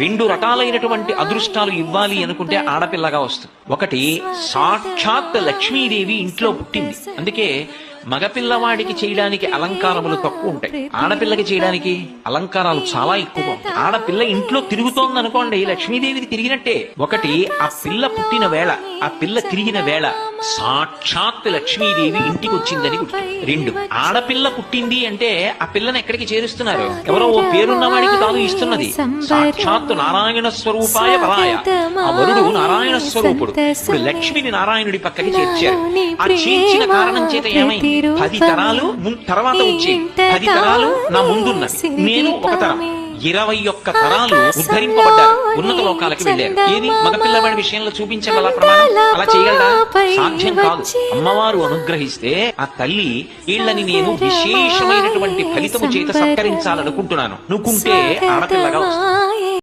రెండు రకాలైనటువంటి అదృష్టాలు ఇవ్వాలి అనుకుంటే ఆడపిల్లగా వస్తుంది. ఒకటి, సాక్షాత్ లక్ష్మీదేవి ఇంట్లో పుట్టింది. అందుకే మగపిల్లవాడికి చేయడానికి అలంకారములు తక్కువ ఉంటాయి, ఆడపిల్లకి చేయడానికి అలంకారాలు చాలా ఎక్కువగా ఉంటాయి. ఆడపిల్ల ఇంట్లో తిరుగుతోంది అనుకోండి, లక్ష్మీదేవిది తిరిగినట్టే. ఒకటి, ఆ పిల్ల పుట్టిన వేళ, ఆ పిల్ల తిరిగిన వేళ సాక్షాత్ లక్ష్మీదేవి ఇంటికి వచ్చిందని గుర్తు. రెండు, ఆడపిల్ల పుట్టింది అంటే ఆ పిల్లని ఎక్కడికి చేరుస్తున్నారు? ఎవరో ఓ పేరున్న వాడికి కాదు ఇస్తున్నది, సాక్షాత్ నారాయణ స్వరూపాయ పరాయ. ఆ వరుడు నారాయణ స్వరూపుడు. ఇప్పుడు లక్ష్మిని నారాయణుడి పక్కకి చేర్చారు. ఆ చేర్చిన కారణం చేత ఏమైంది? 10 తరాలు తర్వాత వచ్చి 10 తరాలు నా ముందున్నది, నేను ఒక తరం, 21 తరాలు ఉద్ధరింపబడ్డారు, ఉన్నత లోకాలకి వెళ్ళారు. ఏది మగపిల్లవాడి విషయంలో చూపించగల ప్రమాణం? అలా చేయగలరా? సాధ్యం కాదు. అమ్మవారు అనుగ్రహిస్తే ఆ తల్లి వీళ్ళని నేను విశేషమైనటువంటి ఫలితము చేత సత్కరించాలనుకుంటున్నాను, నువ్వుకుంటే ఆడపిల్లగా వస్తుంది.